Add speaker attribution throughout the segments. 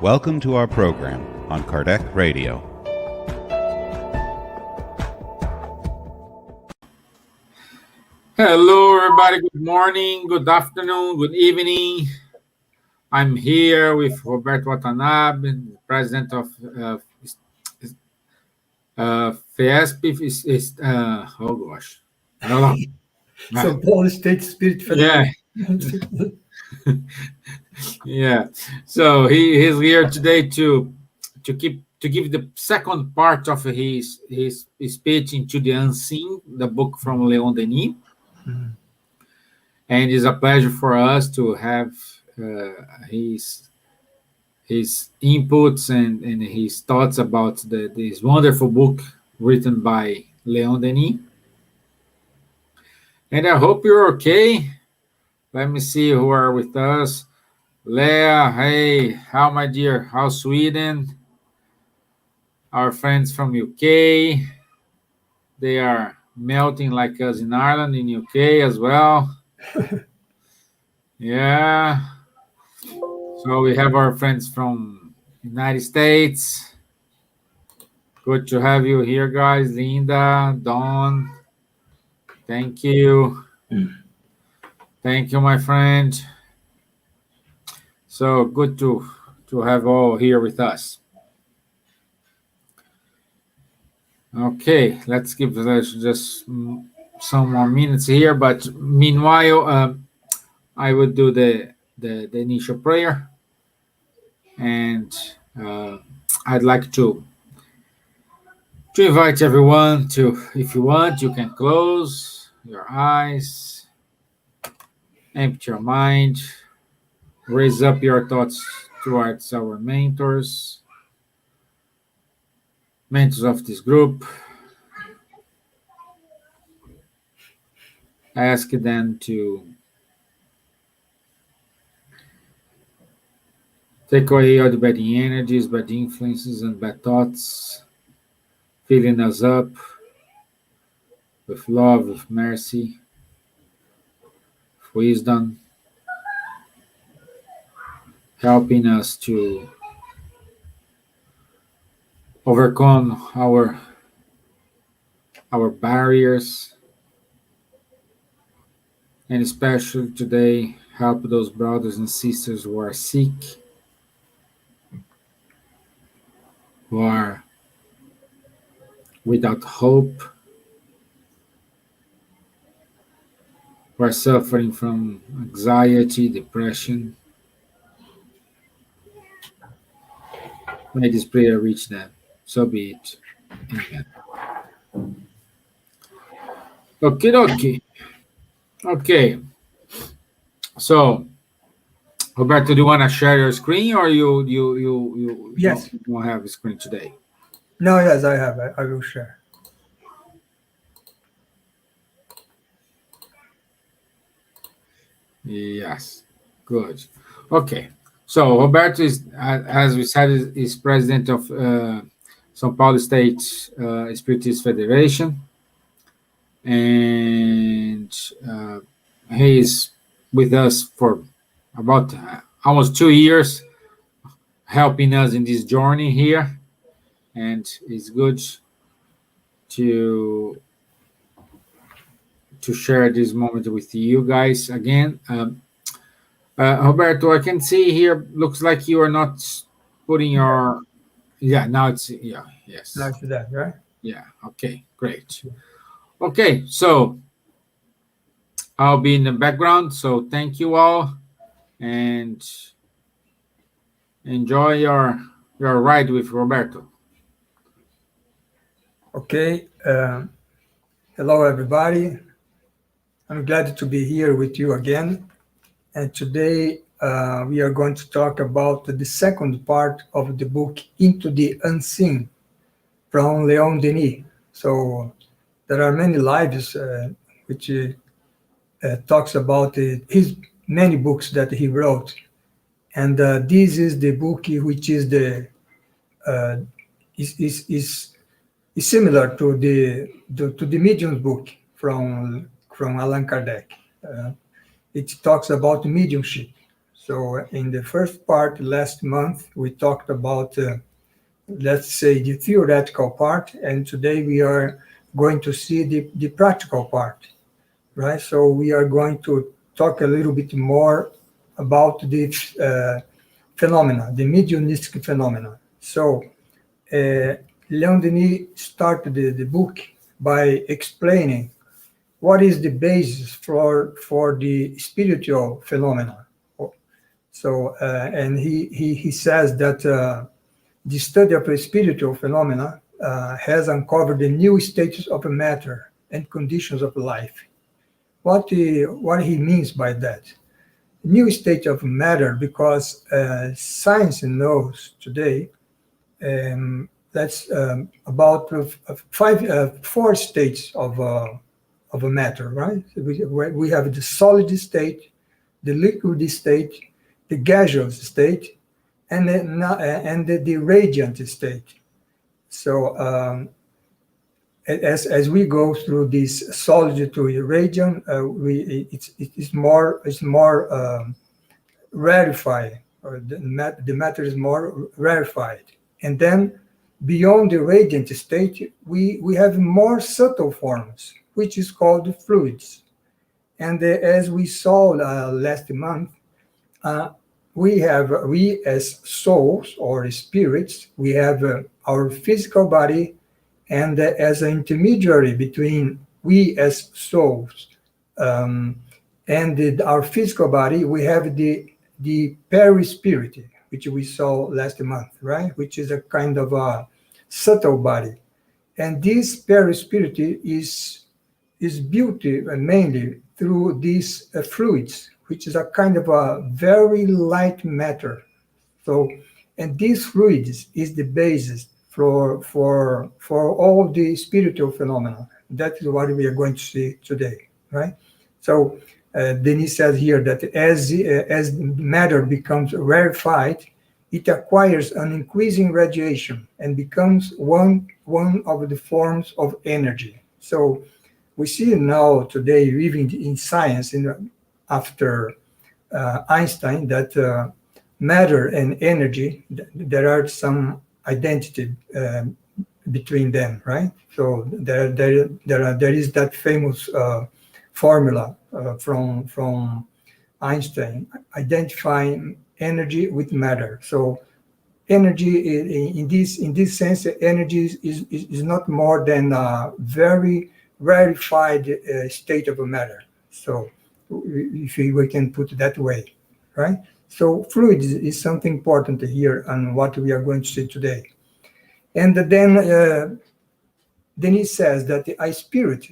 Speaker 1: Welcome to our program on Kardec Radio.
Speaker 2: Hello, everybody. Good morning, good afternoon, good evening. I'm here with Roberto Watanabe, president of FEESP. Oh gosh, I don't know.
Speaker 3: São Paulo State Spirit Federation.
Speaker 2: Yeah. So he's here today to give the second part of his speech into the Unseen, the book from Leon Denis. Mm-hmm. And it's a pleasure for us to have his inputs and his thoughts about this wonderful book written by Leon Denis. And I hope you're okay. Let me see who are with us. Leah, hey, how my dear? How's Sweden? Our friends from UK. They are melting like us in Ireland, in UK as well. Yeah. So we have our friends from United States. Good to have you here, guys. Linda, Dawn. Thank you. Thank you, my friend. So good to have all here with us. Okay, let's give just some more minutes here. But meanwhile, I would do the initial prayer, and I'd like to invite everyone to, if you want, you can close your eyes, empty your mind, raise up your thoughts towards our mentors of this group. Ask them to take away all the bad energies, bad influences, and bad thoughts, filling us up with love, with mercy, with wisdom, helping us to overcome our barriers, and especially today, help those brothers and sisters who are sick, who are without hope, who are suffering from anxiety, depression. May this prayer reach them. So be it. Amen. Okay. Okay. So, Roberto, do you want to share your screen, or you
Speaker 3: Yes.
Speaker 2: don't have a screen today?
Speaker 3: No, yes, I have. I will share.
Speaker 2: Yes. Good. Okay. So Roberto is, as we said, is president of São Paulo State Spiritist Federation, and he is with us for about almost 2 years, helping us in this journey here, and it's good to share this moment with you guys again. Roberto, I can see here, looks like you are not putting your, now it's, yes.
Speaker 3: Like that, right?
Speaker 2: Yeah, okay, great. Okay, so I'll be in the background, so thank you all, and enjoy your ride with Roberto.
Speaker 3: Okay, hello everybody. I'm glad to be here with you again. And today we are going to talk about the second part of the book, Into the Unseen, from Leon Denis. So there are many lives which talks about his many books that he wrote. And this is the book which is is similar to the Medium's book from Allan Kardec. It talks about mediumship. So in the first part last month, we talked about, let's say, the theoretical part, and today we are going to see the practical part, right? So we are going to talk a little bit more about the phenomena, the mediumistic phenomena. So Leon Denis started the book by explaining what is the basis for the spiritual phenomena. So, and he says that the study of a spiritual phenomena has uncovered the new status of matter and conditions of life. What he means by that? New state of matter, because science knows today that's about four states of a matter, right? So we have the solid state, the liquid state, the gaseous state, and the radiant state. So as we go through this solid to radiant, it's more rarefied, or the matter is more rarefied. And then beyond the radiant state, we have more subtle forms, which is called fluids. And as we saw last month, we as souls or spirits, we have our physical body, and as an intermediary between we as souls and our physical body, we have the perispirit, which we saw last month, right? Which is a kind of a subtle body. And this perispirit is built mainly through these fluids, which is a kind of a very light matter. So, and these fluids is the basis for all the spiritual phenomena. That is what we are going to see today, right? So Denis says here that as matter becomes rarefied, it acquires an increasing radiation and becomes one of the forms of energy. So we see now today, even in science, after Einstein, that matter and energy, there are some identity between them, right? So there is that famous formula from Einstein identifying energy with matter. So energy in this sense, energy is not more than a very rarefied state of matter. So if we can put it that way, right? So fluid is something important here and what we are going to see today. And then Denis says that a spirit,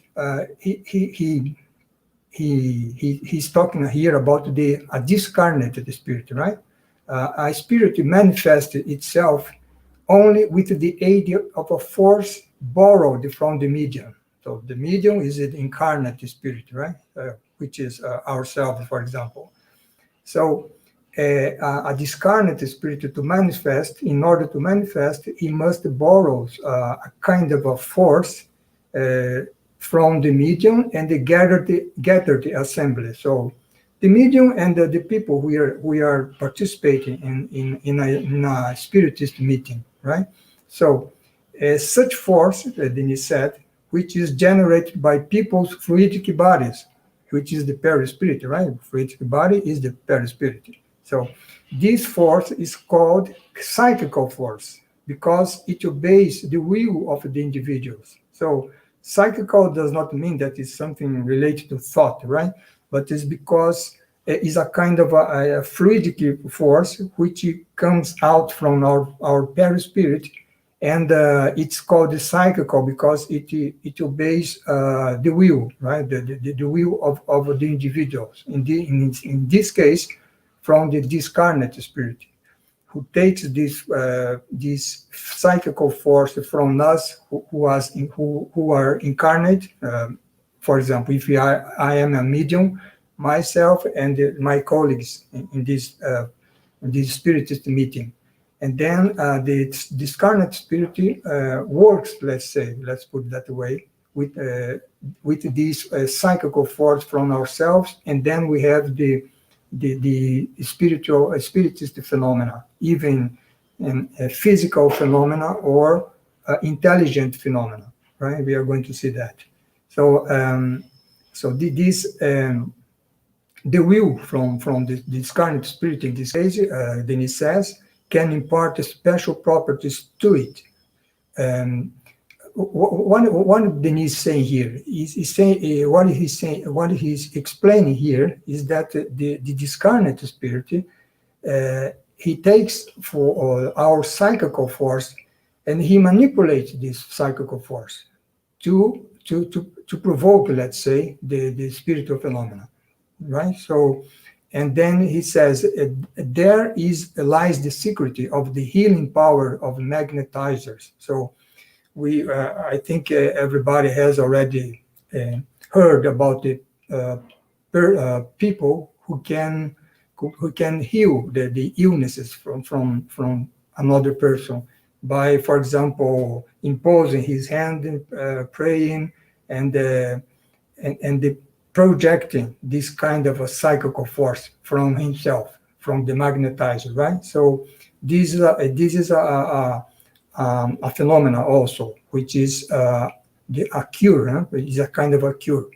Speaker 3: he's talking here about a discarnated spirit, right? A spirit manifests itself only with the aid of a force borrowed from the medium. So the medium is an incarnate spirit, right? Which is ourselves, for example. So a discarnate spirit to manifest, in order to manifest, he must borrow a kind of a force from the medium and the gathered assembly. So the medium and the people we are participating in a spiritist meeting, right? So such force, Denis said, which is generated by people's fluidic bodies, which is the perispirit, right? Fluidic body is the perispirit. So this force is called psychical force because it obeys the will of the individuals. So psychical does not mean that it's something related to thought, right? But it's because it's a kind of a fluidic force which comes out from our perispirit, and it's called the psychical because it obeys the will, right? The will of the individuals. In this case, from the discarnate spirit, who takes this psychical force from us who are incarnate. For example, if I am a medium, myself and my colleagues in this spiritist meeting, and then the discarnate spirit works. Let's put it that way, with this psychical force from ourselves, and then we have the the spiritist phenomena, even physical phenomena or intelligent phenomena, right? We are going to see that. So the will from the discarnate spirit in this case, Denis says, can impart special properties to it. What Denis saying here is saying what he's explaining here is that the discarnate spirit, he takes for our psychical force and he manipulates this psychical force to provoke, let's say, the spiritual phenomena, right? So, and then he says there lies the secret of the healing power of magnetizers. So I think everybody has already heard about the people who can heal the illnesses from another person by, for example, imposing his hand, praying, and projecting this kind of a psychical force from himself, from the magnetizer, right? So this is a phenomena also, which is a cure, is a kind of a cure,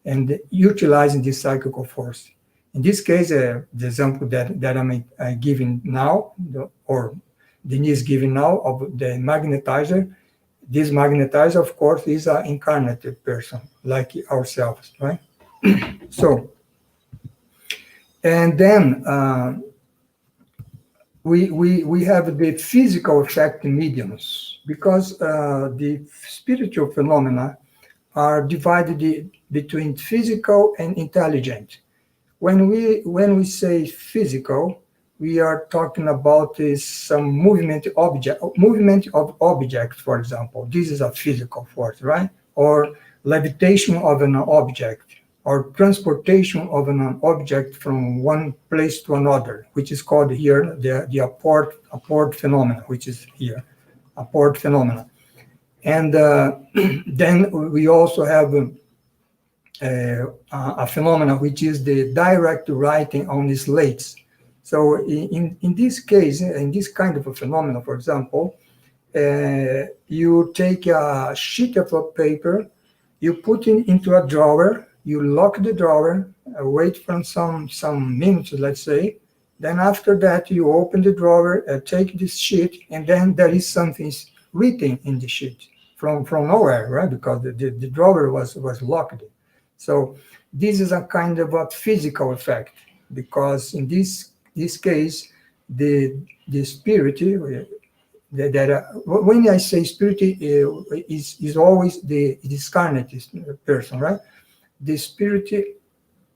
Speaker 3: and utilizing this psychical force. In this case, the example that I'm giving now, or Denis is giving now of the magnetizer, this magnetizer, of course, is an incarnated person, like ourselves, right? So, and then we have the physical effect mediums, because the spiritual phenomena are divided between physical and intelligent. When we say physical, we are talking about some movement of objects, for example. This is a physical force, right? Or levitation of an object, or transportation of an object from one place to another, which is called here the apport phenomena, which is here, apport phenomena. And then we also have a phenomena which is the direct writing on the slates. So in this case, in this kind of a phenomena, for example, you take a sheet of paper, you put it into a drawer, you lock the drawer, wait for some minutes, let's say. Then after that, you open the drawer, take this sheet, and then there is something written in the sheet from nowhere, right? Because the drawer was locked. So this is a kind of a physical effect, because in this case, the spirit, when I say spirit, is always the discarnate person, right? The spirit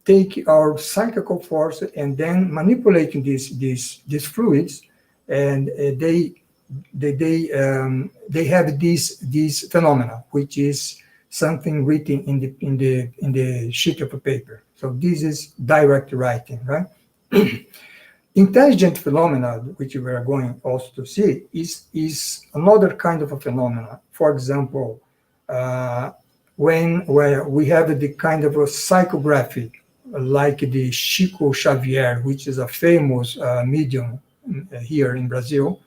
Speaker 3: take our psychical force and then manipulating these fluids, and they have these phenomena, which is something written in the sheet of paper. So this is direct writing, right? Intelligent phenomena, which we are going also to see, is another kind of a phenomena. For example, where we have the kind of a psychography, like the Chico Xavier, which is a famous medium here in Brazil,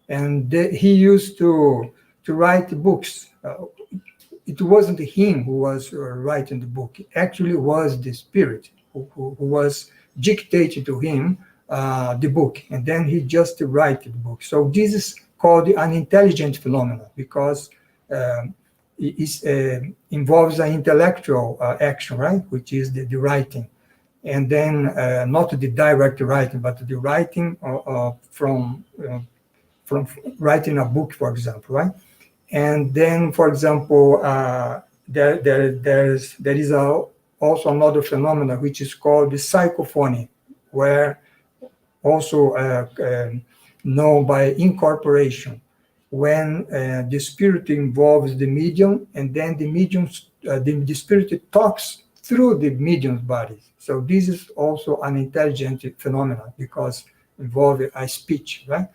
Speaker 3: and he used to write books. It wasn't him who was writing the book. It actually was the spirit who was dictating to him the book, and then he just write the book. So this is called an intelligent phenomenon, because it involves an intellectual action, right? Which is the writing, and then not the direct writing, but the writing from writing a book, for example, right? And then, for example, there is also another phenomenon which is called the psychophony, where also known by incorporation, when the spirit involves the medium, and then the spirit talks through the medium's body. So this is also an intelligent phenomenon, because involving a speech, right?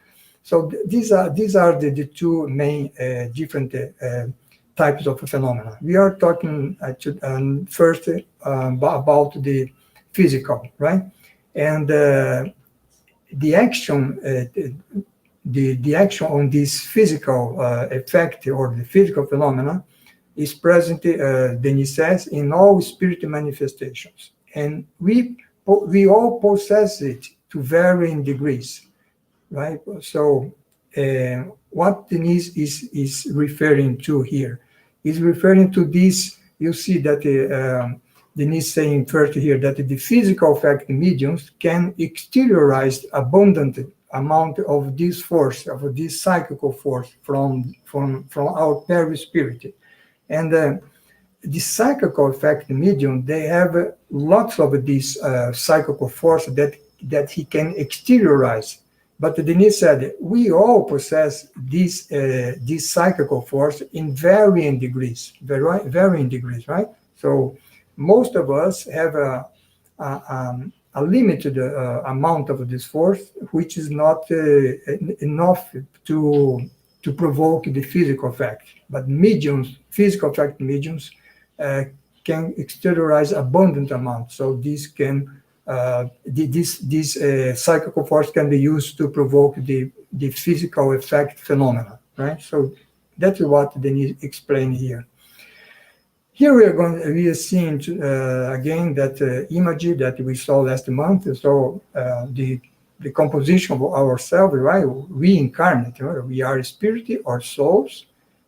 Speaker 3: So these are the two main different types of phenomena. We are talking first about the physical, right? And the action, the action on this physical effect or the physical phenomena is present, Denis says, in all spirit manifestations, and we all possess it to varying degrees, right? So what Denis is referring to here is referring to this. You see that Denis saying first here that the physical fact mediums can exteriorize abundant amount of this force, of this psychical force from our perispirit. And the psychical effect medium, they have lots of this psychical force that he can exteriorize. But Denis said we all possess this psychical force in varying degrees, right? So most of us have a limited amount of this force, which is not enough to provoke the physical effect. But mediums, physical effect mediums, can exteriorize abundant amounts. So this can this psychical force can be used to provoke the physical effect phenomena, right? So that's what Denis explained here. Here we are seeing again that image that we saw last month. So the composition of ourselves, right? Reincarnate, right? We are spirit or souls.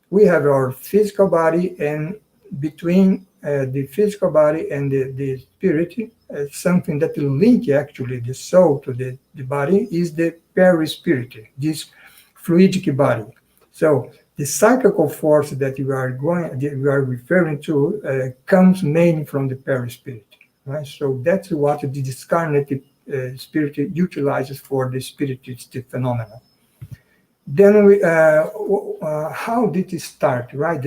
Speaker 3: We have our physical body, and between the physical body and the spirit, something that will link actually the soul to the body is the perispirit, this fluidic body. So the psychical force that we are referring to comes mainly from the perispirit, right? So that's what the discarnate spirit utilizes for the spiritist phenomena. Then how did it start, right?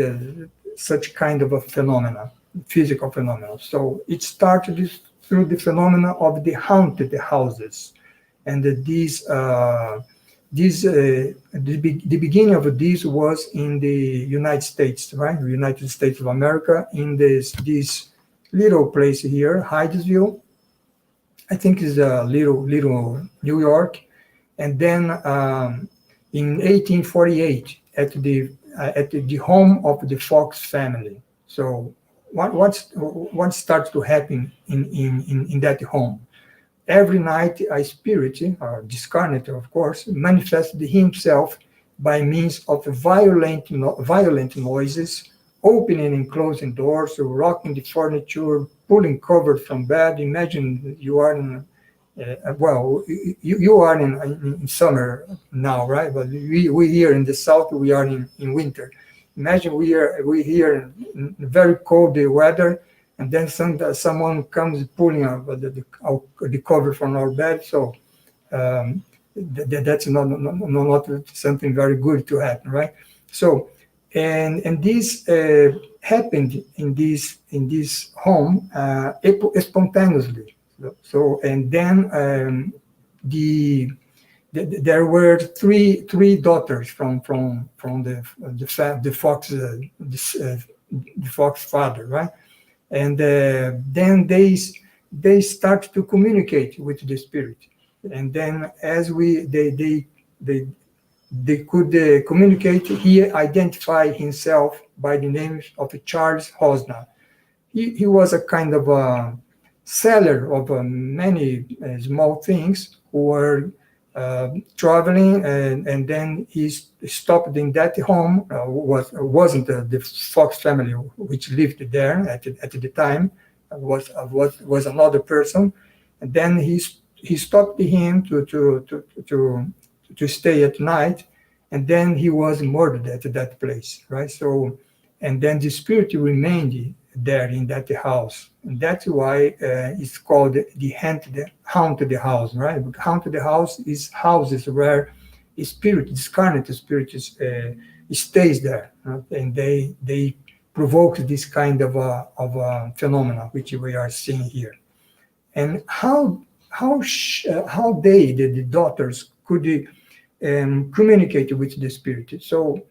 Speaker 3: Such kind of a phenomena, physical phenomena. So it started through the phenomena of the haunted houses, and the beginning of this was in the United States, right? The United States of America, in this little place here, Hydesville. I think is a little New York, and then in 1848 at the home of the Fox family. So what starts to happen in that home? Every night a spirit, or discarnate of course, manifested himself by means of violent noises, opening and closing doors, rocking the furniture, pulling covers from bed. Imagine you are in you are in summer now, right? But we here in the south, we are in winter. Imagine we here in very cold weather, and then someone comes pulling the cover from our bed. So that's not something very good to happen, right? So and this happened in this home spontaneously. So and then there were three daughters from the Fox father, right? And then they start to communicate with the spirit, and then as they could communicate, he identified himself by the name of Charles Hosna. He was a kind of a seller of many small things who were traveling, and then he stopped in that home. Wasn't the Fox family which lived there at the time. Was another person, and then he stopped him to stay at night, and then he was murdered at that place, right? So, and then the spirit remained there in that house, and that's why it's called the haunted house, right? But haunted house is houses where a spirit, discarnate spirit, stays there, right? And they provoke this kind of phenomena which we are seeing here. And how the daughters could communicate with the spirit. So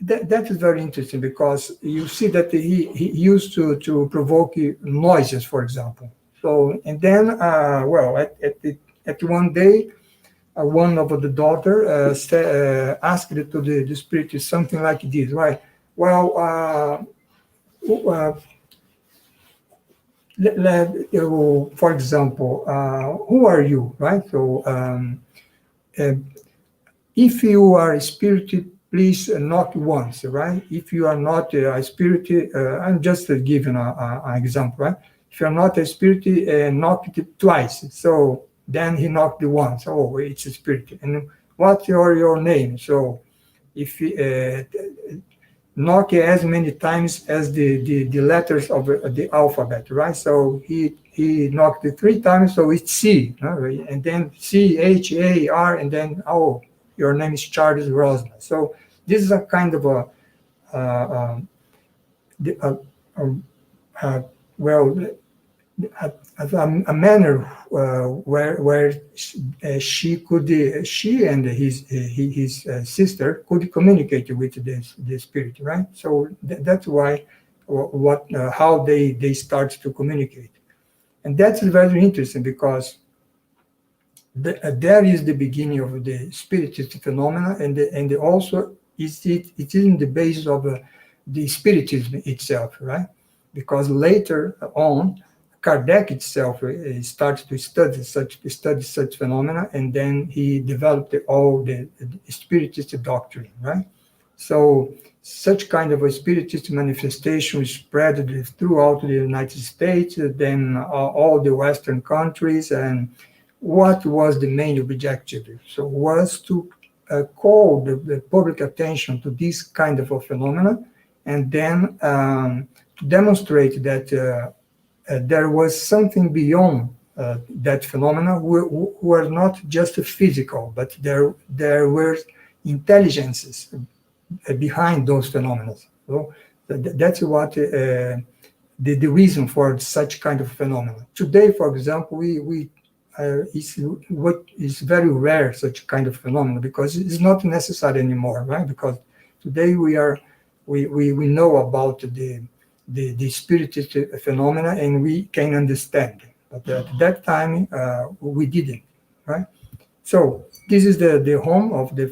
Speaker 3: that is very interesting, because you see that he used to provoke noises, for example. So, and then, at the At one day, one of the daughter asked to the spirit something like this, right? Well, for example, who are you, right? So if you are a spirit, please knock once, right? If you are not a spirit, I'm just giving an example, right? If you're not a spirit, knock it twice. So then he knocked once. Oh, it's a spirit. And what's your name? So if knock as many times as the letters of the alphabet, right? So he knocked it 3 times, so it's C, right? And then CHAR, and then your name is Charles Rosner. So this is a kind of a manner where she and his sister could communicate with the spirit, right? So that's why how they start to communicate, and that's very interesting because there is the beginning of the spiritist phenomena, and also it is in the basis of the spiritism itself, right? Because later on, Kardec itself starts to study such phenomena, and then he developed all the spiritist doctrine, right? So such kind of a spiritist manifestation spread throughout the United States, then all the Western countries. And what was the main objective? So was to call the public attention to this kind of a phenomena, and then to demonstrate that there was something beyond that phenomena who were not just physical, but there were intelligences behind those phenomena. So that's what the reason for such kind of phenomena. Today, for example, it's very rare such kind of phenomena because it's not necessary anymore, right? Because today we know about the spiritist phenomena, and we can understand. But at that time, we didn't, right? So this is the home of the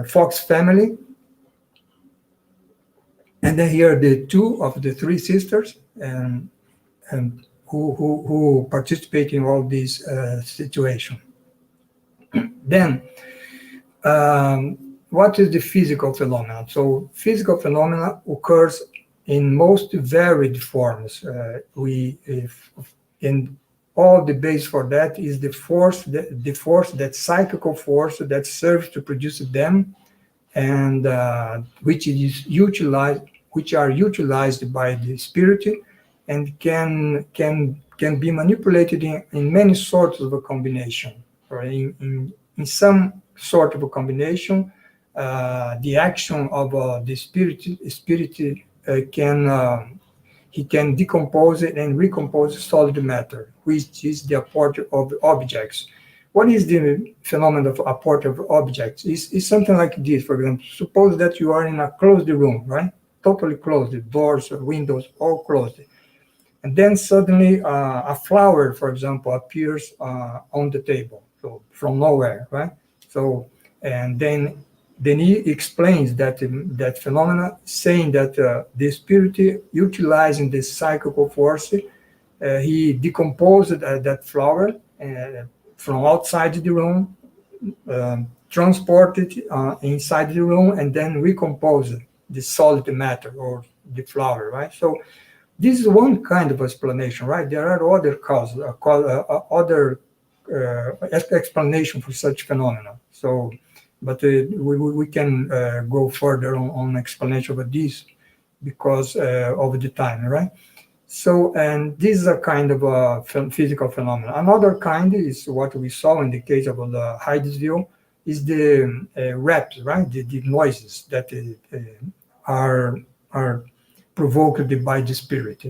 Speaker 3: Fox family. And then here are the 2 of the 3 sisters, and who participate in all these situations. Then, what is the physical phenomenon? So physical phenomena occurs in most varied forms. And all the base for that is the force, that psychical force that serves to produce them, and which are utilized by the spirit, and can be manipulated in many sorts of a combination. Or in some sort of a combination, the action of the spirit can decompose it and recompose solid matter, which is the apport of objects. What is the phenomenon of apport of objects? It's something like this. For example, suppose that you are in a closed room, right? Totally closed, doors, windows, all closed. And then suddenly a flower, for example, appears on the table, so from nowhere, right? So, and then he explains that phenomena, saying that the spirit, utilizing the psychical force, he decomposed that flower from outside the room, transported inside the room, and then recomposed the solid matter or the flower, right? So this is one kind of explanation, right? There are other causes, other explanation for such phenomena. So, but we can go further on explanation of this because of the time, right? So, and this is a kind of a physical phenomenon. Another kind is what we saw in the case of the Hydesville, is the raps, right? The noises that are provoked by the spirit.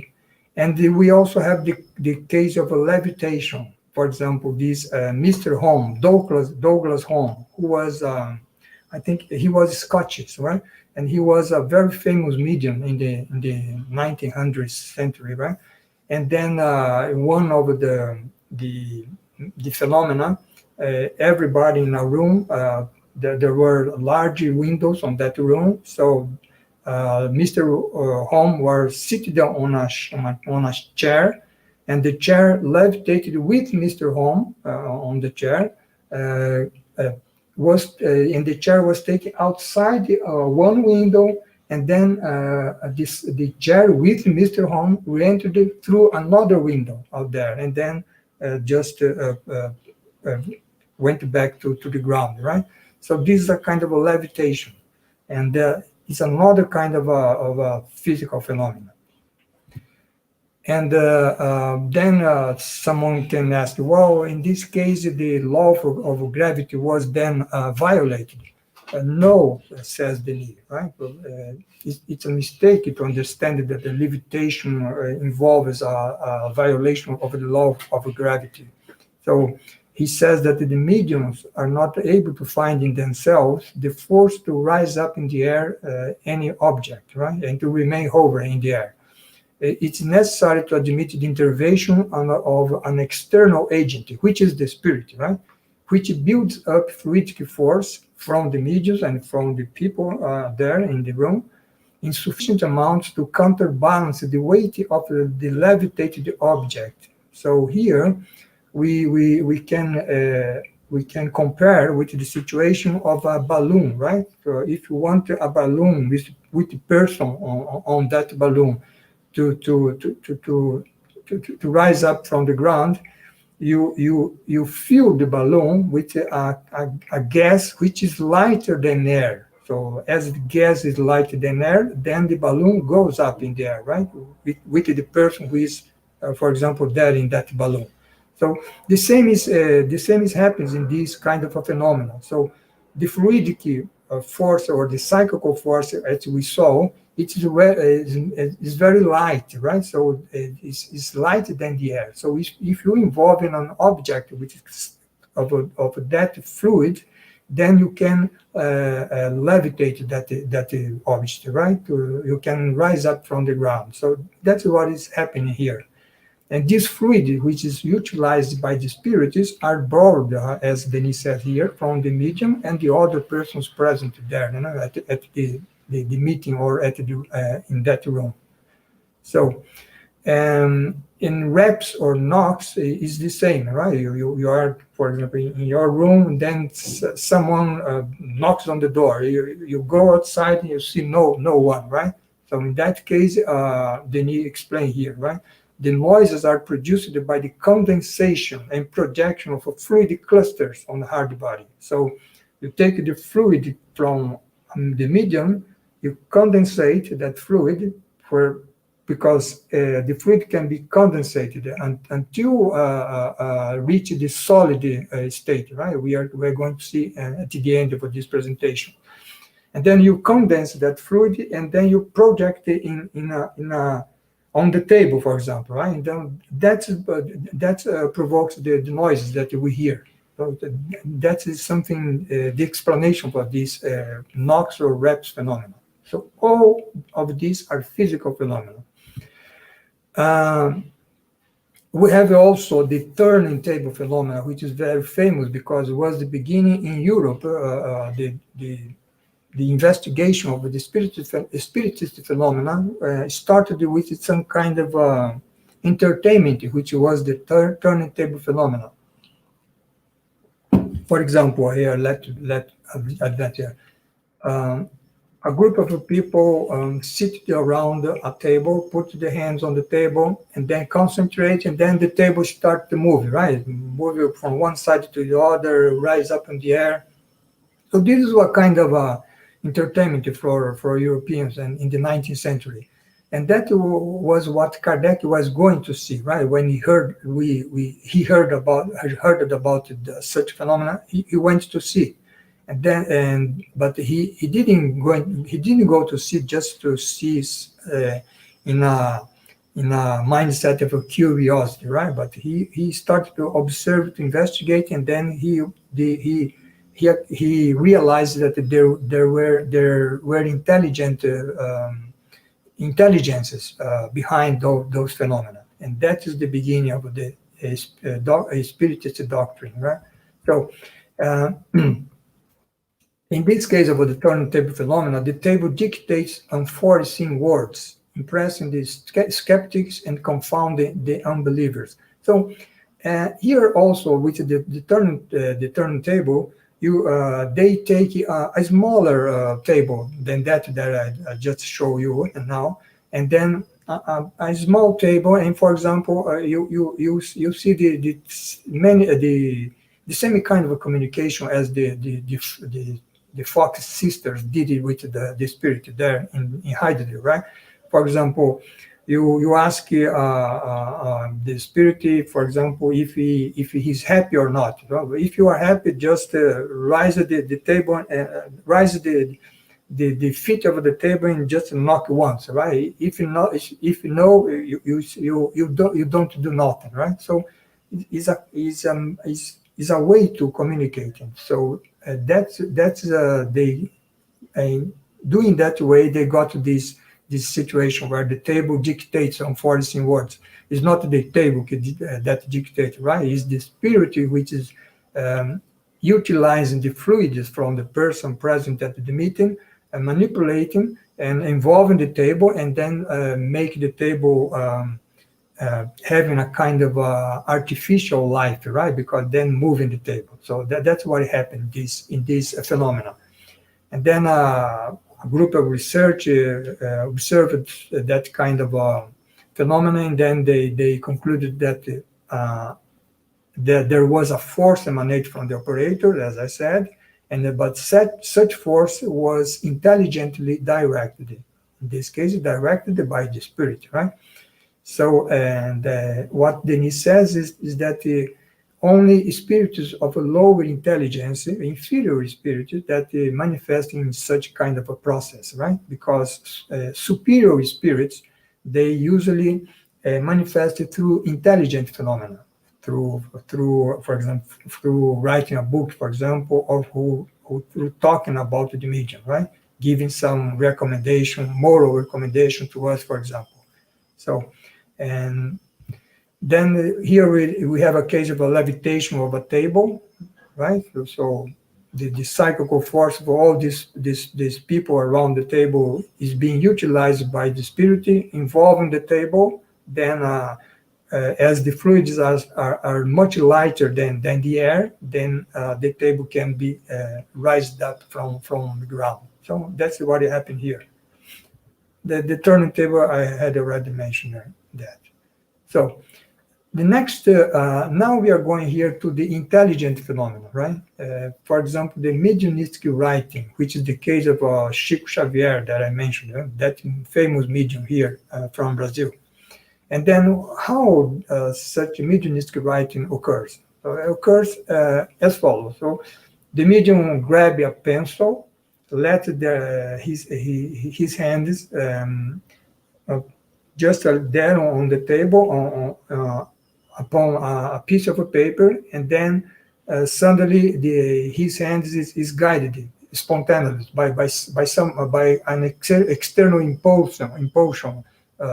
Speaker 3: And we also have the case of a levitation. For example, this Mr. Home, Douglas Home, who was, I think he was Scottish, right? And he was a very famous medium in the 1900th century, right? And then one of the the phenomena. Everybody in a room, there were large windows on that room, so Mr. Holm was seated on a chair, and the chair levitated with Mr. Holm on the chair. And the chair was taken outside one window, and then the chair with Mr. Holm entered through another window out there, and then just went back to the ground, right? So this is a kind of a levitation, and it's another kind of a physical phenomenon. And then someone can ask, well, in this case, the law of gravity was then violated. No, says Denis, right? It's a mistake to understand that the levitation involves a violation of the law of gravity. So he says that the mediums are not able to find in themselves the force to rise up in the air any object, right? And to remain hovering in the air. It's necessary to admit the intervention of an external agent, which is the spirit, right? Which builds up fluidic force from the mediums and from the people there in the room in sufficient amounts to counterbalance the weight of the levitated object. So here we can compare with the situation of a balloon, right? So if you want a balloon with the person on that balloon to rise up from the ground, you fill the balloon with a gas which is lighter than air. So as the gas is lighter than air, then the balloon goes up in the air, right? With the person who is, for example, there in that balloon. So the same is happens in this kind of a phenomenon. So the fluidic force or the psychical force, as we saw, it's very light, right? So it's lighter than the air. So if you involve in an object which is of that fluid, then you can levitate that object, right? You can rise up from the ground. So that's what is happening here. And this fluid, which is utilized by the spiritists, are borrowed, as Denis said here, from the medium and the other persons present there, at the meeting or at in that room. So in reps or knocks is the same, right? You are, for example, in your room, and then someone knocks on the door. You go outside and you see no one, right? So in that case, Denis explained here, right? The noises are produced by the condensation and projection of fluid clusters on the hard body. So you take the fluid from the medium, you condensate that fluid because the fluid can be condensated until reach the solid state, right? We're going to see at the end of this presentation. And then you condense that fluid, and then you project it on the table, for example, right? And then that provokes the noises that we hear. So that is something, the explanation for this knocks or reps phenomenon. So all of these are physical phenomena. We have also the turning table phenomena, which is very famous because it was the beginning in Europe, the investigation of the spiritist phenomena started with some kind of entertainment, which was the turning table phenomena. For example, here, a group of people sit around a table, put their hands on the table, and then concentrate, and then the table starts to move, right? Move from one side to the other, rise up in the air. So this is what kind of entertainment for Europeans and in the 19th century. And that was what Kardec was going to see, right? When he heard about such phenomena, he went to see. But he didn't go to see just to see in a mindset of a curiosity, right? But he started to observe, to investigate, and then he realized that there were intelligences behind those phenomena, and that is the beginning of the a Spiritist doctrine, right? So, in this case of the turntable phenomena, the table dictates unforeseen words, impressing the skeptics and confounding the unbelievers. So here also with the turntable, they take a smaller table than that I just show you now, and then a small table, and for example, you see the same kind of communication as the Fox sisters did it with the spirit there in Heidegger, right? For example, you ask the spirit, for example, if he's happy or not. If you are happy, just rise the table, rise the feet of the table and just knock once, right? If you know, you don't do nothing, right? So it's a way to communicating. So that's they doing that way, they got to this situation where the table dictates unforeseen words. It's not the table that dictates, right? It's the spirit which is utilizing the fluids from the person present at the meeting and manipulating and involving the table, and then make the table having a kind of artificial life, right? Because then moving the table. So that's what happened in this phenomena. And then a group of research observed that kind of phenomenon, and then they concluded that there was a force emanated from the operator, as I said, but such force was intelligently directed. In this case, directed by the spirit, right? So, and what Denis says is that only spirits of a lower intelligence, inferior spirits, that manifest in such kind of a process, right? Because superior spirits, they usually manifest through intelligent phenomena, through, for example, through writing a book, for example, or through talking about the medium, right? Giving some recommendation, moral recommendation to us, for example. So, and then here we have a case of a levitation of a table, right? So the psychical force of all these people around the table is being utilized by the spirit involving the table. Then as the fluids are much lighter than the air, then the table can be raised up from the ground. So that's what happened here. The turntable, I had already mentioned that. So the next, now we are going here to the intelligent phenomena, right? For example, the mediumistic writing, which is the case of Chico Xavier that I mentioned, that famous medium here from Brazil. And then how such mediumistic writing occurs? So it occurs as follows. So the medium grab a pencil, let his hands just there on the table upon a piece of a paper, and then suddenly his hands is guided spontaneously by an external impulsion.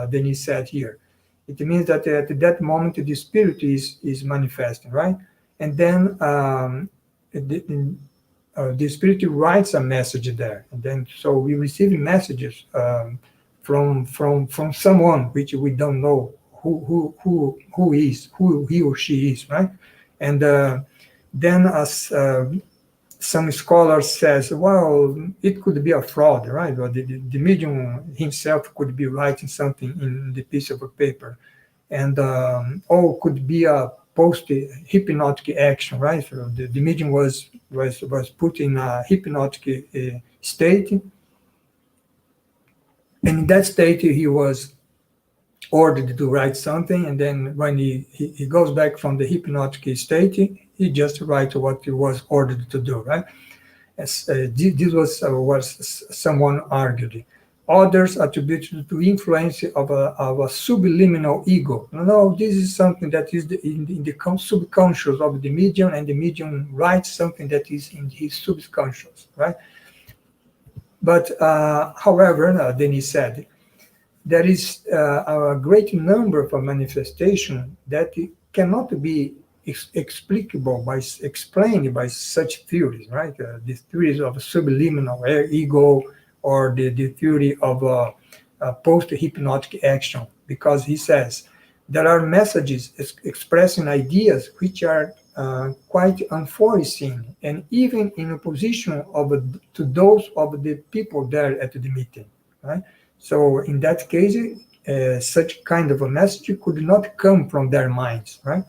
Speaker 3: Denis said here. It means that at that moment the spirit is manifesting, right? And then the spirit writes a message there, and then so we receive messages from someone which we don't know who he or she is, right? And then as some scholars says, well, it could be a fraud, right? Or the medium himself could be writing something in the piece of a paper, and or could be a post-hypnotic action, right? So the medium was put in a hypnotic state, and in that state he was ordered to write something, and then when he goes back from the hypnotic state, he just writes what he was ordered to do, right? As, this was someone argued. Others attributed to influence of a subliminal ego. No, this is something that is in the subconscious of the medium, and the medium writes something that is in his subconscious, right? But however, Denis said, there is a great number of manifestations that cannot be explained by such theories, right? The theories of subliminal ego, or the theory of post-hypnotic action, because he says there are messages expressing ideas which are quite unforeseen, and even in opposition to those of the people there at the meeting, right? So in that case, such kind of a message could not come from their minds, right?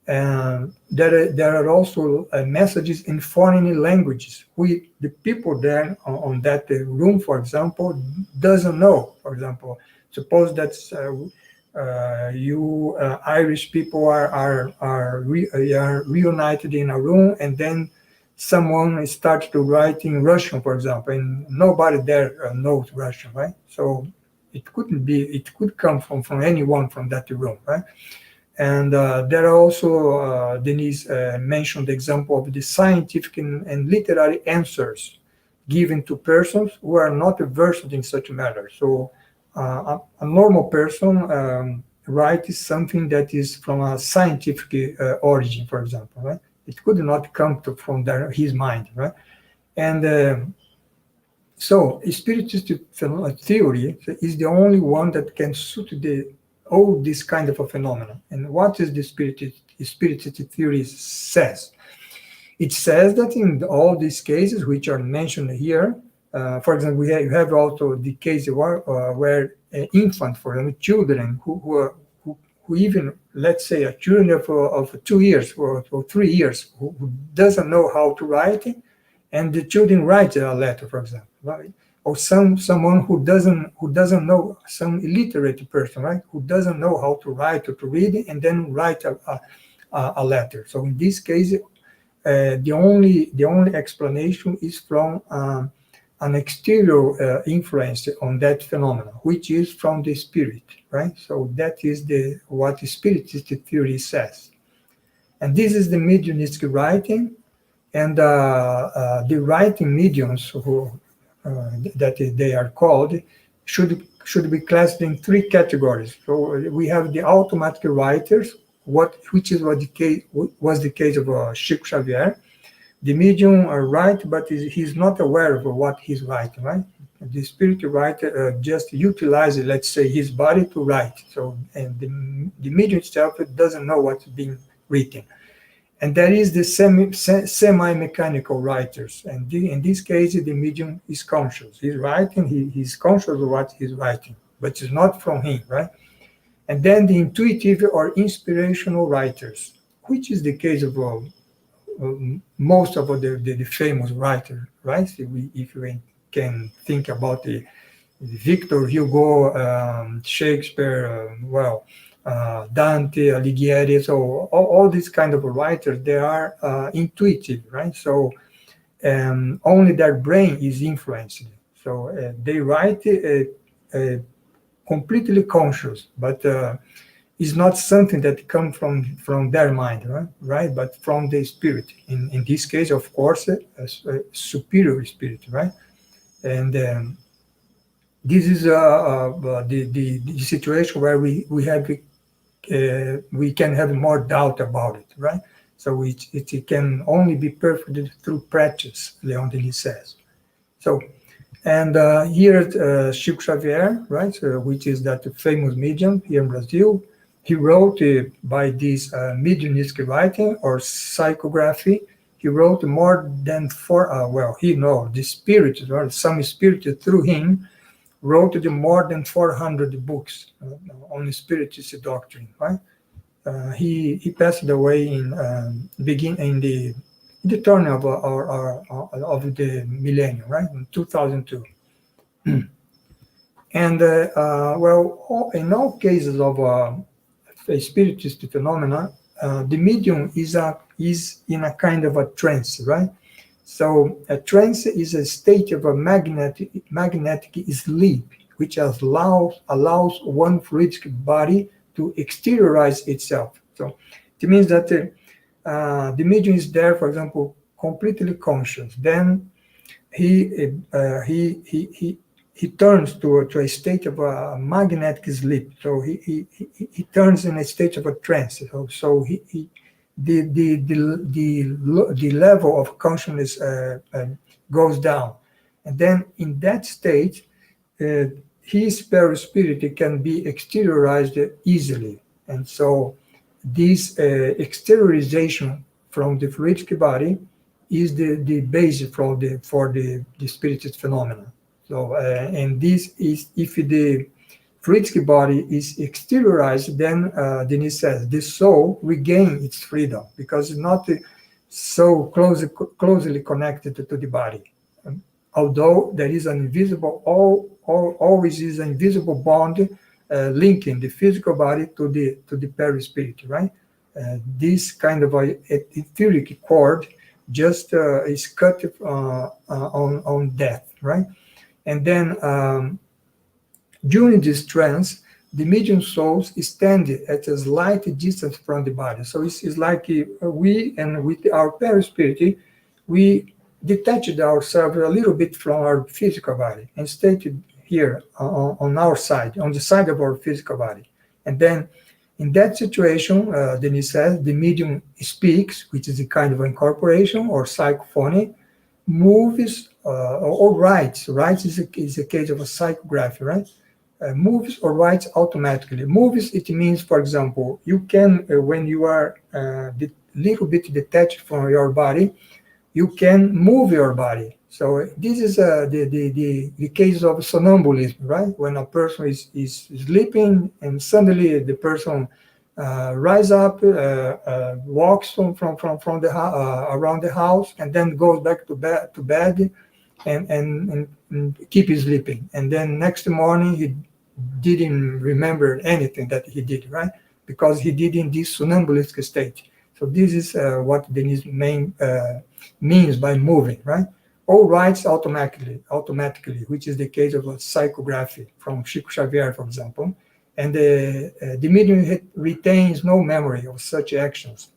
Speaker 3: There are also messages in foreign languages. The people there on that room, for example, doesn't know. For example, suppose that you Irish people are reunited in a room, and then someone starts to write in Russian, for example, and nobody there knows Russian, right? So it could come from anyone from that room, right? And there are also, Denis mentioned the example of the scientific and literary answers given to persons who are not versed in such matters. So a normal person writes something that is from a scientific origin, for example, right? It could not come from his mind, right? And so Spiritist theory is the only one that can suit all this kind of a phenomenon. And what is the Spiritist theory says? It says that in all these cases which are mentioned here, for example, you have also the case where infants, for example, children who even, let's say, a children of 2 years or 3 years who doesn't know how to write, and the children write a letter, for example, right? Or someone who doesn't know, some illiterate person, right, who doesn't know how to write or to read, and then write a letter. So in this case, the only explanation is from an exterior influence on that phenomenon, which is from the spirit, right? So that is what the Spiritist theory says. And this is the mediumistic writing, and the writing mediums that they are called should be classed in 3 categories. So we have the automatic writers, which was the case of Chico Xavier. The medium writes, but he's not aware of what he's writing, right? The spiritual writer just utilizes, let's say, his body to write. So, and the medium itself doesn't know what's being written. And there is the semi-mechanical writers. And in this case, the medium is conscious. He's writing, he's conscious of what he's writing, but it's not from him, right? And then the intuitive or inspirational writers, which is the case of most of the famous writers, right? If we can think about the Victor Hugo, Shakespeare, Dante, Alighieri, so all these kind of writers, they are intuitive, right? So only their brain is influenced. So they write completely conscious, but it's not something that comes from their mind, right? But from the spirit. In this case, of course, a superior spirit, right? And this is the situation where we can have more doubt about it, right? So it can only be perfected through practice, Leon Denis says. So, and here at Chico Xavier, right, which is that famous medium here in Brazil, he wrote by this mediumistic writing or psychography, he wrote more than the spirit, or some spirit through him, wrote more than 400 books on Spiritist doctrine, right? He passed away in the turn of the millennium, right, in 2002. And in all cases of Spiritist phenomena, the medium is in a kind of a trance, right? So a trance is a state of a magnetic sleep, which allows one fluidic body to exteriorize itself. So it means that the medium is there, for example, completely conscious. Then he he turns to a state of a magnetic sleep. So he turns in a state of a trance. So the level of consciousness goes down, and then in that state, his perispirit can be exteriorized easily, and so this exteriorization from the fluidic body is the basis for the spiritist phenomena. So and this is, if the fluidic body is exteriorized, then Denis says the soul regains its freedom because it's not so closely connected to the body. Although there is an invisible, always is an invisible bond linking the physical body to the perispirit, right? This kind of a etheric cord just is cut on death, right? And then during this trance, the medium souls stand at a slight distance from the body. So it's like we, and with our perispirit, we detached ourselves a little bit from our physical body and stayed here on our side, on the side of our physical body. And then in that situation, Denis says, the medium speaks, which is a kind of incorporation or psychophony, moves or writes. Writes is a case of a psychography, right? Moves or writes automatically. Moves, it means, for example, you can, when you are a little bit detached from your body, you can move your body. So this is the case of somnambulism, right? When a person is sleeping and suddenly the person rise up, walks from the around the house, and then goes back to bed and keep sleeping. And then next morning he didn't remember anything that he did, right? Because he did in this somnambulistic state. So this is what Denis means by moving, right? All writes automatically, which is the case of a psychography from Chico Xavier, for example. And the medium retains no memory of such actions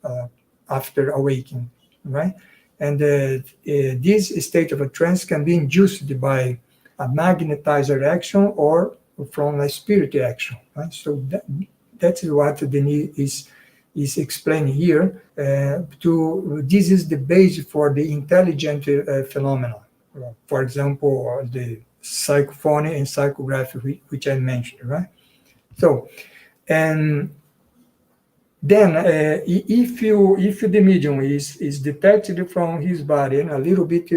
Speaker 3: after awakening, right? And this state of a trance can be induced by a magnetizer action or from a spirit action, right? So that is what Denis is explaining here. This is the base for the intelligent phenomena. For example, the psychophony and psychography, which I mentioned, right? So, and then if the medium is detached from his body and a little bit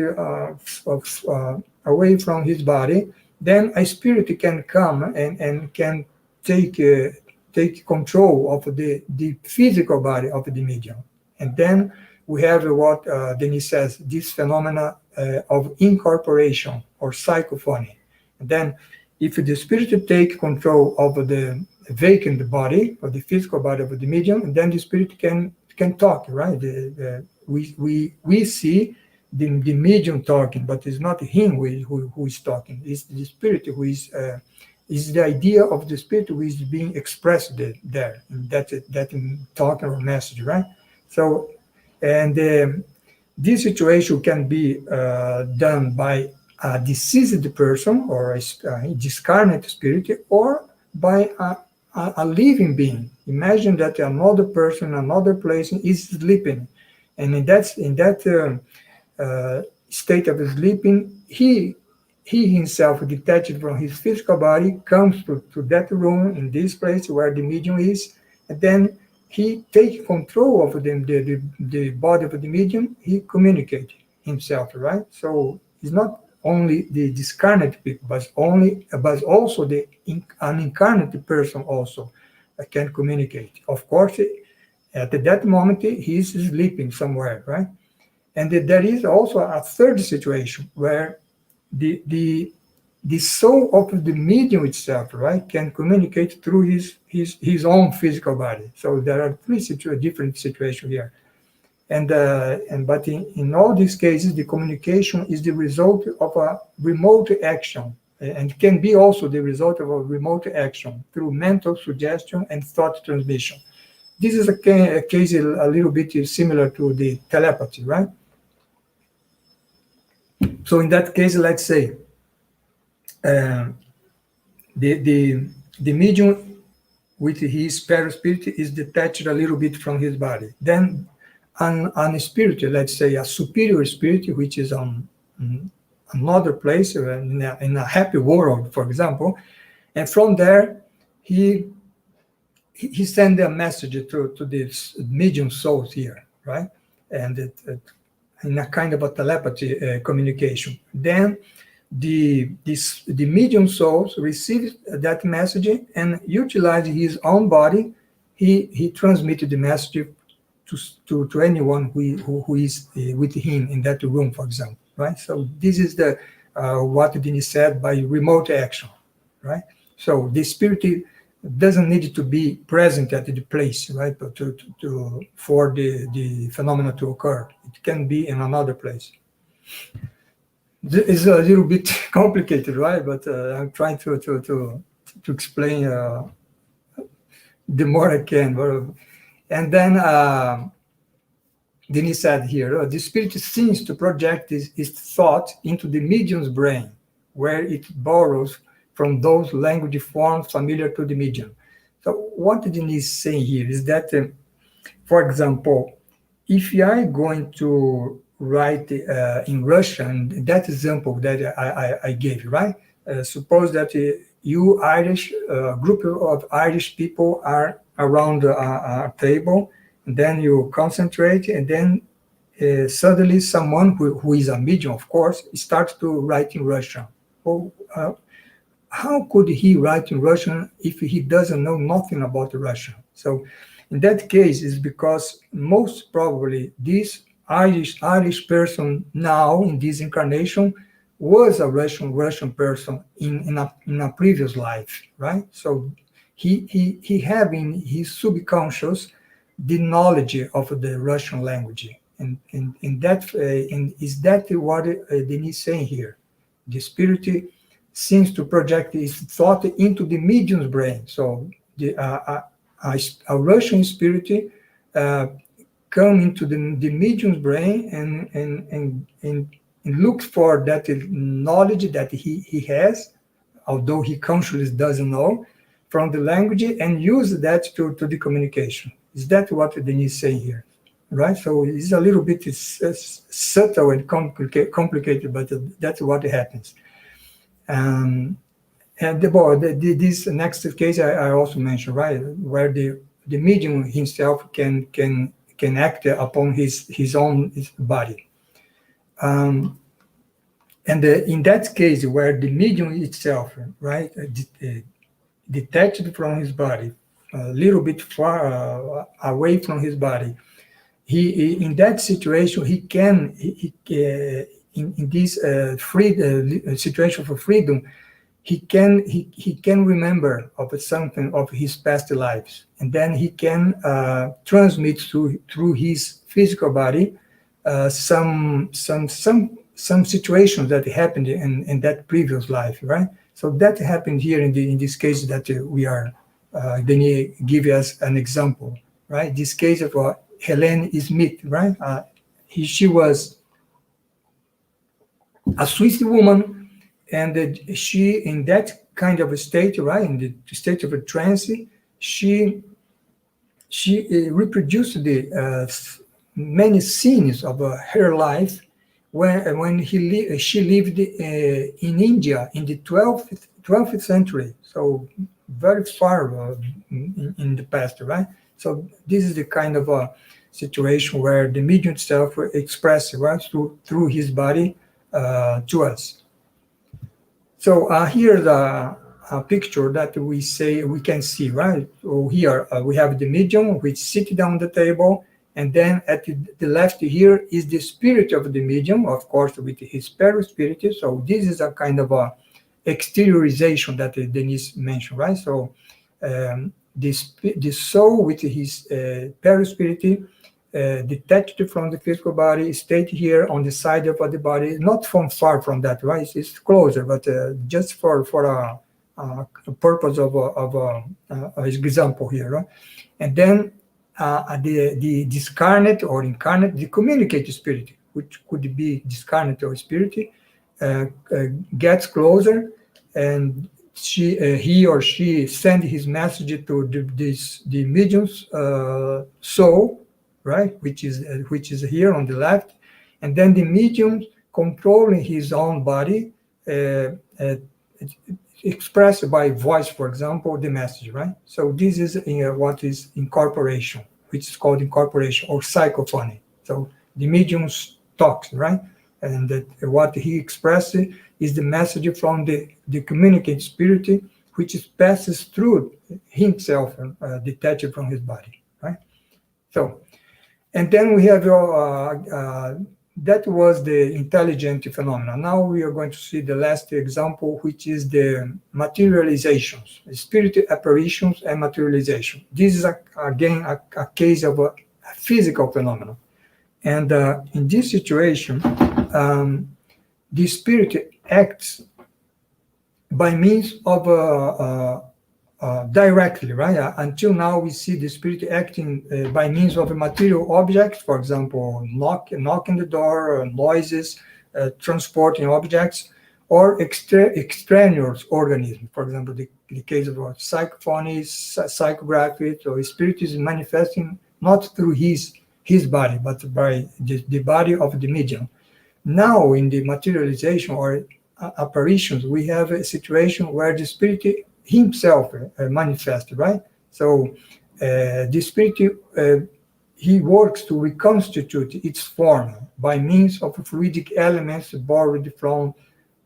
Speaker 3: away from his body, then a spirit can come and can take control of the physical body of the medium. And then we have what Denis says, this phenomena of incorporation or psychophony. And then if the spirit take control of the vacant body, or the physical body of the medium, then the spirit can talk, right? We see the medium talking, but it's not him who is talking. It's the spirit who is the idea of the spirit who is being expressed there, in that talking or message, right? So, and this situation can be done by a deceased person or a discarnate spirit, or by a living being. Imagine that another person, another place is sleeping, and in that state of sleeping, he himself, detached from his physical body, comes to that room in this place where the medium is, and then he takes control of the body of the medium. He communicates himself, right? So it's not only the discarnate people, but also an incarnate person also can communicate. Of course, at that moment he is sleeping somewhere, right? And there is also a third situation where the soul of the medium itself, right, can communicate through his own physical body. So there are three different situations here. But in all these cases, the communication is the result of a remote action, and can be also the result of a remote action through mental suggestion and thought transmission. This is a case a little bit similar to the telepathy, right? So in that case, let's say um, the medium with his perispirit is detached a little bit from his body. Then an spirit, let's say a superior spirit, which is on another place, in a happy world, for example, and from there he sent a message to this medium souls here, right? And in a kind of a telepathy communication. Then the medium souls received that message and utilized his own body. He transmitted the message to anyone who is with him in that room, for example, right? So this is the what Denis said by remote action, right? So the spirit doesn't need to be present at the place, right? But for the phenomena to occur, it can be in another place. It's a little bit complicated, right? But I'm trying to explain the more I can. And then Denis said here, the spirit seems to project its thought into the medium's brain, where it borrows from those language forms familiar to the medium. So what Denis is saying here is that, for example, if you are going to write in Russian, that example that I gave you, right? Suppose that you Irish, a group of Irish people are around a table, and then you concentrate, and then suddenly someone who is a medium, of course, starts to write in Russian. Well, how could he write in Russian if he doesn't know nothing about Russian? So in that case, it's because most probably this Irish person now in this incarnation was a Russian person in a previous life, right? So he have in his subconscious the knowledge of the Russian language, and is that what Denis is saying here? The spirit seems to project its thought into the medium's brain. So a Russian spirit come into the medium's brain and look for that knowledge that he has, although he consciously doesn't know, from the language, and use that to the communication. Is that what Denis is saying here? Right? So it's a little bit subtle and complicated, but that's what happens. And this next case I also mentioned, right, where the medium himself can act upon his own body. And in that case, where the medium itself, right, detached from his body, a little bit far away from his body, he in that situation he can in this situation for freedom, he can remember of something of his past lives, and then he can transmit through his physical body some situations that happened in that previous life, right? So that happened here in this case that we are. Denis give us an example, right? This case of Helene Smith, right? She was a Swiss woman, and she, in that kind of a state, right, in the state of a trance, she reproduced the many scenes of her life when she lived in India in the 12th century, so very far in the past, right? So this is the kind of a situation where the medium itself expresses, right, through his body to us. So here's a picture that we can see, right? So here we have the medium which sits down the table, and then at the left here is the spirit of the medium, of course, with his perispirit. So this is a kind of a exteriorization that Denis mentioned, right? So the soul with his perispirit detached from the physical body, stayed here on the side of the body, not from far from that, right? It's closer, but just for a purpose of example here, right? And then the discarnate or incarnate, the communicated spirit, which could be discarnate or spirit, gets closer and he or she send his message to the medium's soul, right, which is here on the left, and then the medium controlling his own body, expressed by voice, for example, the message, right? So this is what is incorporation, which is called incorporation or psychophony. So the medium talks, right? And that what he expresses is the message from the communicating spirit, which passes through himself, detached from his body, right? So, and then we have that was the intelligent phenomena. Now we are going to see the last example, which is the materializations, spirit apparitions and materialization. This is again a case of a physical phenomenon. And in this situation, the spirit acts by means of directly, right? Until now, we see the spirit acting by means of a material object, for example, knocking the door, noises, transporting objects, or extraneous organisms. For example, the case of psychophonies, psychography, so spirit is manifesting not through his body, but by the body of the medium. Now, in the materialization or apparitions, we have a situation where the spirit himself manifests, right? So the spirit, he works to reconstitute its form by means of fluidic elements borrowed from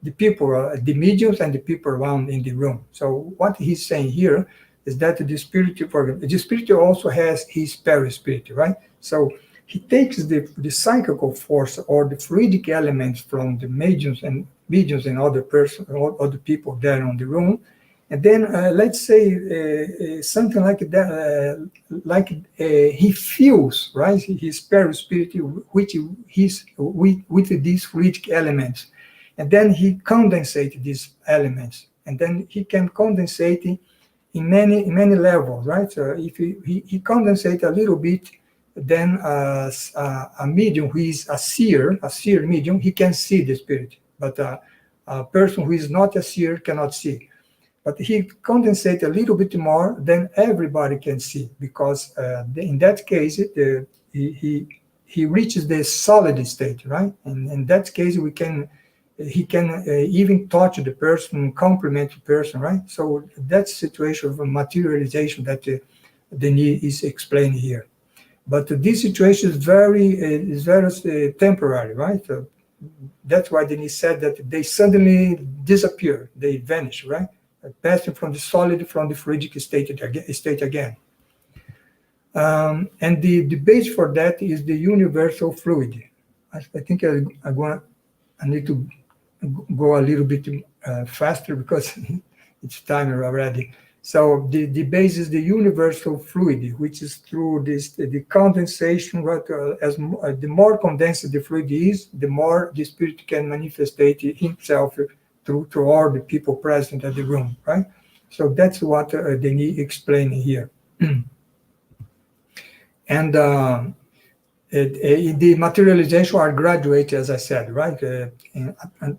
Speaker 3: the people, the mediums and the people around in the room. So what he's saying here is that the spirit also has his perispirit, right? So he takes the psychical force or the fluidic elements from the mediums and other people there in the room, and then let's say something like that, he feels, right, his perispirit, which is with these fluidic elements, and then he condensates these elements, and then he can condensate in many levels, right? So if he condensates a little bit, then a medium who is a seer medium, he can see the spirit, but a person who is not a seer cannot see. But he condensates a little bit more than everybody can see, because in that case, he reaches the solid state, right? And in that case, he can even touch the person, compliment the person, right? So that's the situation of materialization that Denis is explaining here. But this situation is very temporary, right? That's why Denis said that they suddenly disappear, they vanish, right? Passing from the solid, from the fluidic state again. And the base for that is the universal fluid. I think I need to go a little bit faster because it's time already. So the base is the universal fluid, which is through the condensation. Right? The more condensed the fluid is, the more the spirit can manifest himself through all the people present at the room, right? So that's what Denis explained here. And the materialization are graduate, as I said, right?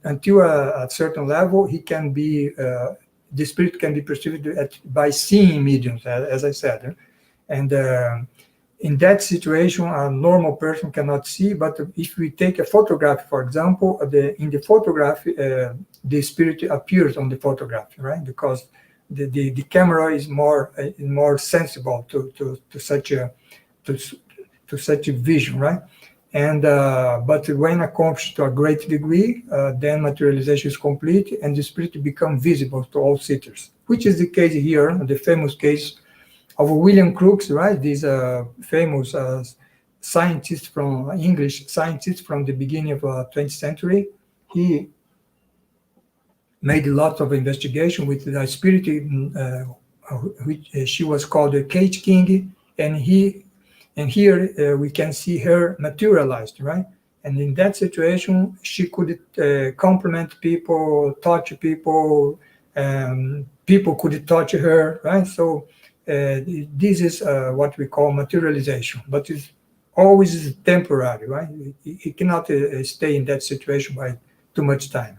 Speaker 3: Until a certain level, he can be. The spirit can be perceived by seeing mediums, as I said. And in that situation, a normal person cannot see, but if we take a photograph, for example, in the photograph, the spirit appears on the photograph, right? Because the camera is more sensible to such a vision, right? And but when accomplished to a great degree, then materialization is complete and the spirit becomes visible to all sitters, which is the case here, the famous case of William Crookes, right? This famous English scientist from the beginning of 20th century. He made lots of investigation with the spirit, which she was called the Cage King, and here we can see her materialized, right? And in that situation, she could compliment people, touch people, people could touch her, right? So this is what we call materialization, but it's always temporary, right? It cannot stay in that situation by too much time.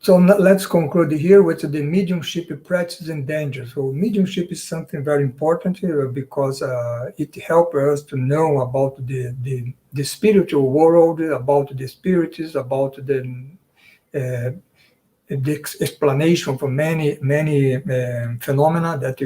Speaker 3: So let's conclude here with the mediumship practice and danger. So mediumship is something very important here because it helps us to know about the spiritual world, about the spirits, about the explanation for many phenomena that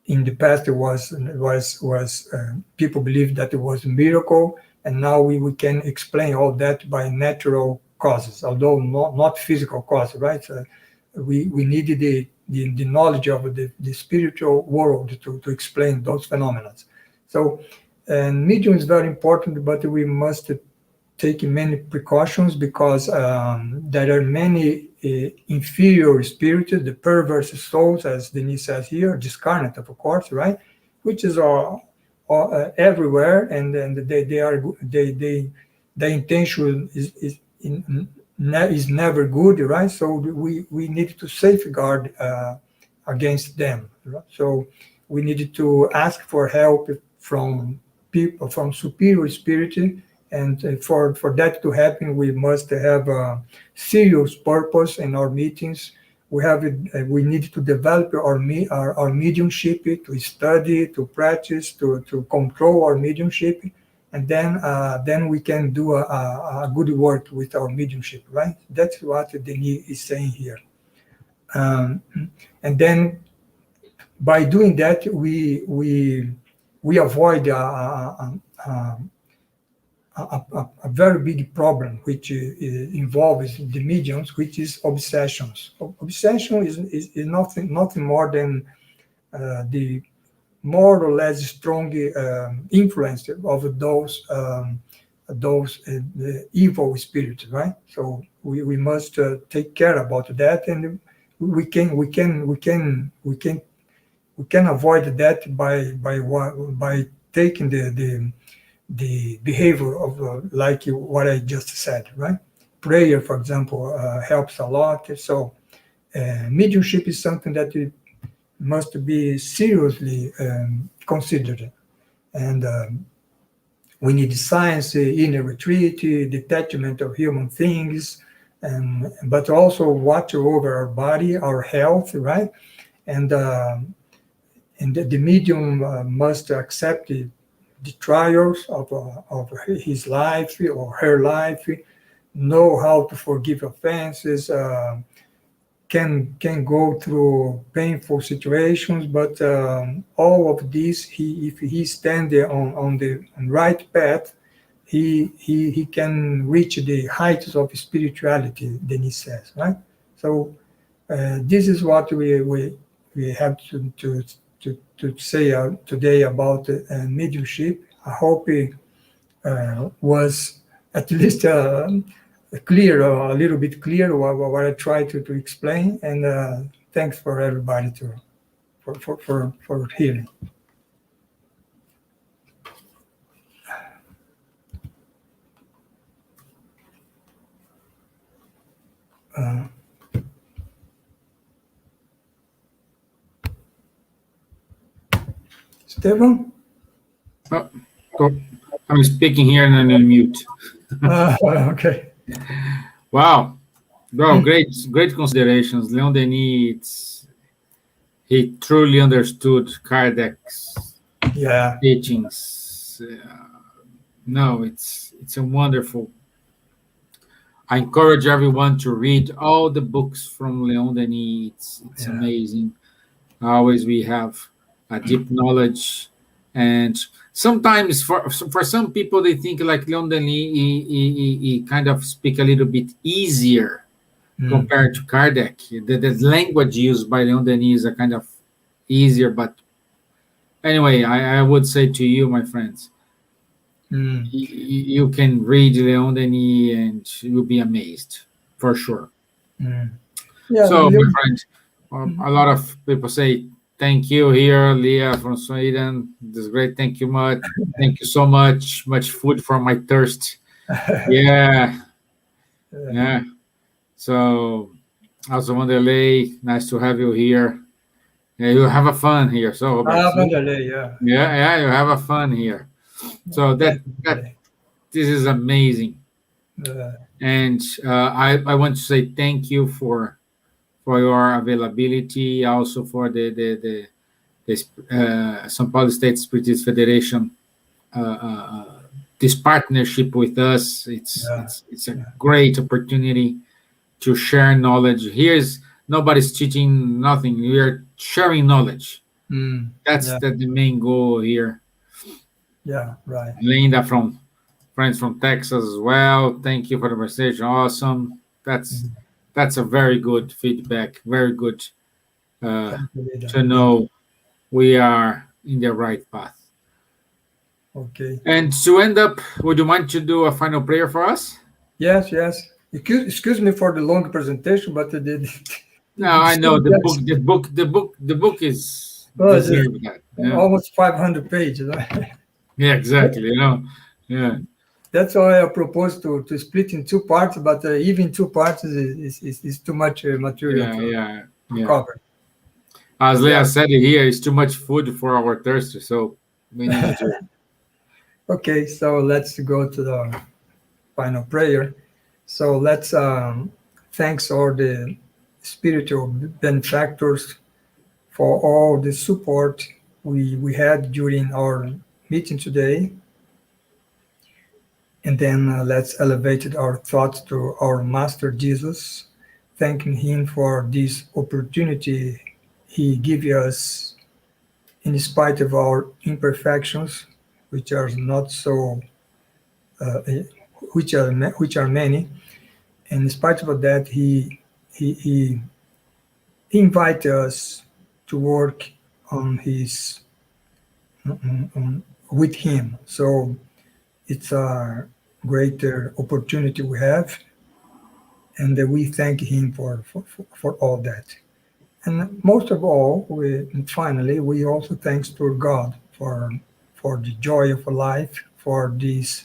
Speaker 3: in the past was people believed that it was a miracle, and now we can explain all that by natural causes, although not physical causes, right? We needed the knowledge of the spiritual world to explain those phenomena. So, and medium is very important, but we must take many precautions because there are many inferior spirits, the perverse souls, as Denis says here, discarnate, of course, right? Which is everywhere, and their intention is never good, right? So we need to safeguard against them. Right? So we need to ask for help from people, from superior spirit. And for that to happen, we must have a serious purpose in our meetings. We need to develop our mediumship, to study, to practice, to control our mediumship, and then we can do a good work with our mediumship, right? That's what Denis is saying here. And then by doing that, we avoid a very big problem which involves the mediums, which is obsessions. Obsession is nothing more than the more or less strong influence of those evil spirits, right? So we must take care about that, and we can avoid that by taking the behavior of like what I just said, right? Prayer, for example, helps a lot. So mediumship is something that it must be seriously considered. And we need science, inner retreat, detachment of human things, but also watch over our body, our health, right? And the medium must accept the trials of his life or her life, know how to forgive offenses, can go through painful situations, but all of this, if he stands on the right path, he can reach the heights of spirituality, Denis says, right? So this is what we have to say today about mediumship. I hope it was at least clear, a little bit clear what I tried to explain. And thanks for everybody for hearing. Stevan?
Speaker 2: I'm speaking here and I'm mute.
Speaker 3: Okay.
Speaker 2: Wow. Bro, great considerations. Leon Denis, he truly understood Kardec's teachings. No, it's a wonderful. I encourage everyone to read all the books from Leon Denis. It's amazing. Always we have a deep knowledge, and sometimes for some people they think like Leon Denis he kind of speak a little bit easier compared to Kardec. The language used by Leon Denis is a kind of easier, but anyway, I would say to you, my friends, you can read Leon Denis and you'll be amazed for sure. So, my friend, a lot of people say thank you here, Leah from Sweden. This is great. Thank you much. Thank you so much. Much food for my thirst. Yeah. So, also Wanderlei, nice to have you here. Yeah, you have a fun here. So,
Speaker 3: Wanderlei,
Speaker 2: you have a fun here. So this is amazing. And I want to say thank you for your availability, also for the São Paulo State Spiritist Federation. This partnership with us, it's a great opportunity to share knowledge. Here's nobody's teaching nothing. We are sharing knowledge. That's the main goal here.
Speaker 3: Yeah, right.
Speaker 2: Linda from friends from Texas as well. Thank you for the conversation. Awesome. That's a very good feedback. Very good to know we are in the right path.
Speaker 3: Okay.
Speaker 2: And to end up, would you mind to do a final prayer for us?
Speaker 3: Yes. Excuse me for the long presentation, but
Speaker 2: No, I know the book is deserved that. Yeah.
Speaker 3: Almost 500 pages.
Speaker 2: Yeah, exactly. Yeah.
Speaker 3: That's why I propose to split in two parts, but even two parts is too much material to cover.
Speaker 2: As Leah said here, it's too much food for our thirst, so we need to.
Speaker 3: Okay, so let's go to the final prayer. So let's thanks all the spiritual benefactors for all the support we had during our meeting today. And then let's elevate our thoughts to our Master Jesus, thanking him for this opportunity he gave us in spite of our imperfections, which are not so, which are many. And in spite of that, he invited us to work on with him. So it's a greater opportunity we have, and we thank him for all that. And most of all, we also thanks to God for the joy of life, for this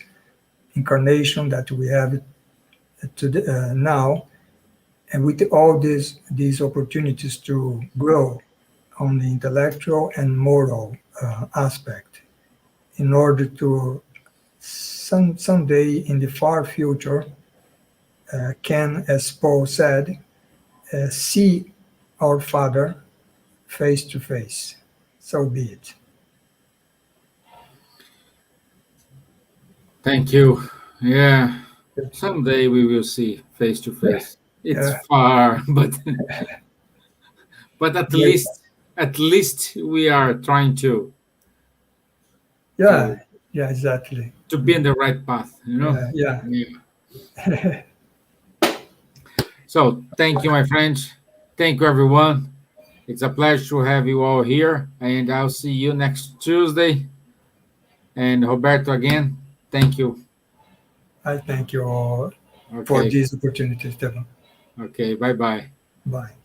Speaker 3: incarnation that we have now, and with all these opportunities to grow on the intellectual and moral aspect, in order to someday in the far future can, as Paul said, see our Father face to face. So be it.
Speaker 2: Thank you. Yeah. Someday we will see face to face. It's far, but at least we are trying to.
Speaker 3: Yeah, exactly.
Speaker 2: To be in the right path,
Speaker 3: Yeah.
Speaker 2: So thank you, my friends. Thank you, everyone. It's a pleasure to have you all here, and I'll see you next Tuesday. And Roberto, again, thank you.
Speaker 3: I thank you all for this opportunity, Stevan.
Speaker 2: Okay, bye-bye.
Speaker 3: Bye.